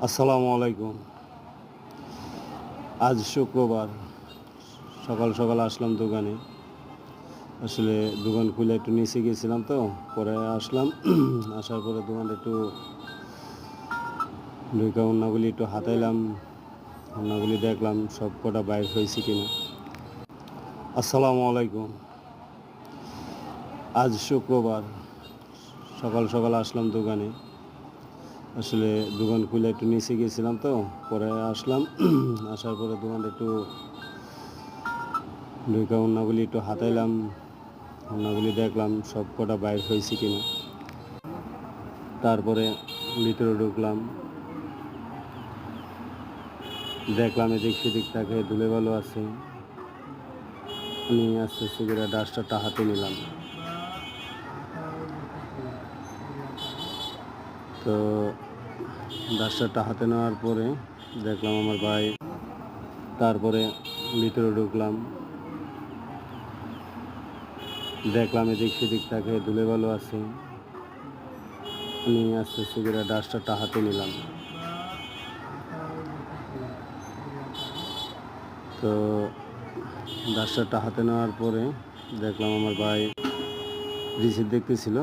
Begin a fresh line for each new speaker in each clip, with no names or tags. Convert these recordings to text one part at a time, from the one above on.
আসসালামু আলাইকুম। আজ শুক্রবার সকাল সকাল আসলাম দোকানে। আসলে দোকান খুলে একটু নিচে গেছিলাম, তো পরে আসলাম। আসার পরে দোকানটা একটু ঢুকে ওড়নাগুলি একটু হাতাইলাম, ওড়নাগুলি দেখলাম সব কটা বাইর হয়েছে কিনা। আসসালামু আলাইকুম। আজ শুক্রবার সকাল সকাল আসলাম দোকানে। আসলে দোকান খুলে একটু নিচে গেছিলাম, তো পরে আসলাম। আসার পরে দোকানটা একটু ঢুকে ওড়নাগুলি একটু হাতাইলাম, ওড়নাগুলি দেখলাম সব কটা বাইর হয়েছে কিনা। তারপরে ভিতরে ঢুকলাম, দেখলাম এদিক সেদিক তাকে ধুলে ভালো আছে। আমি আস্তে আস্তে করে ডাস্টারটা হাতে নিলাম। তো ডাস্টারটা হাতে নেওয়ার পরে দেখলাম আমার ভাই। তারপরে ভিতরে ঢুকলাম, দেখলাম এদিক সেদিক তাকে ধুলে ভালো আছে। আমি আস্তে আস্তে করে ডাস্টারটা হাতে নিলাম। তো ডাস্টারটা হাতে নেওয়ার পরে দেখলাম আমার ভাই রিসিট দেখতেছিল।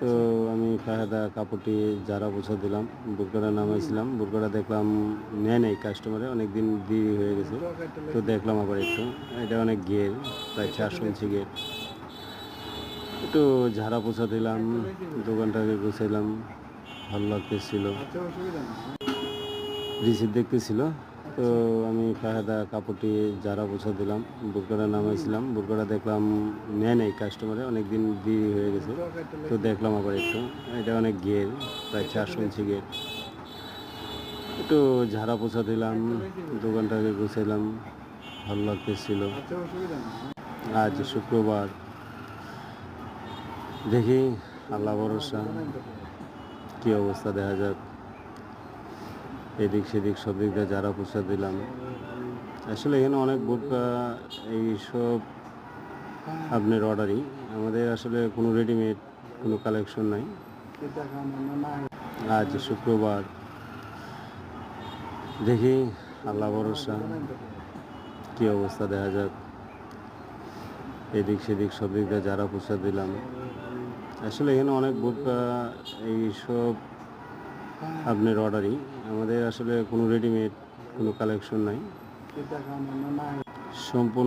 তো আমি ফায়দা কাপড়টি যারা পোছা দিলাম, বুরকাটা নামাইছিলাম। বুরকাটা দেখলাম নেয় নেই কাস্টমারে, অনেক দিন দেরি হয়ে গেছে। তো দেখলাম আবার একটু, এটা অনেক গের, প্রায় 400 ইঞ্চি গের। একটু ঝাড়া পোছা দিলাম, দোকানটাকে গুছাইলাম, ভালো লাগতেছিল। রিসিট দেখতেছিল। তো আমি ফায়দা কাপড়টি যারা পোছা দিলাম, বুরকাটা নামাইছিলাম। বুরকাটা দেখলাম নেয় নেই কাস্টমারে, অনেক দিন দেরি হয়ে গেছে। তো দেখলাম আবার একটু, এটা অনেক গের, প্রায় 400 ইঞ্চি গের। একটু ঝাড়া পোছা দিলাম, দোকানটাকে গুছাইলাম, ভালো লাগতেছিল। আজ শুক্রবার, দেখি আল্লাহ ভরসা কী অবস্থা দেখা যাক। এদিক সেদিক সব দিক দিয়ে যারা পোছা দিলাম। আসলে এখানে অনেক বোরকা এইসব আপনার অর্ডারই, আমাদের আসলে কোনো রেডিমেড কোনো কালেকশন নাই। আজ শুক্রবার, দেখি আল্লাহ ভরসা কী অবস্থা দেখা যাক। এদিক সেদিক সব দিক দিয়ে যারা পোছা দিলাম। আসলে এখানে অনেক বোরকা এইসব আপনার অর্ডারই, আমাদের আসলে কোনো রেডিমেড কোনো কালেকশন নাই। সম্পূর্ণ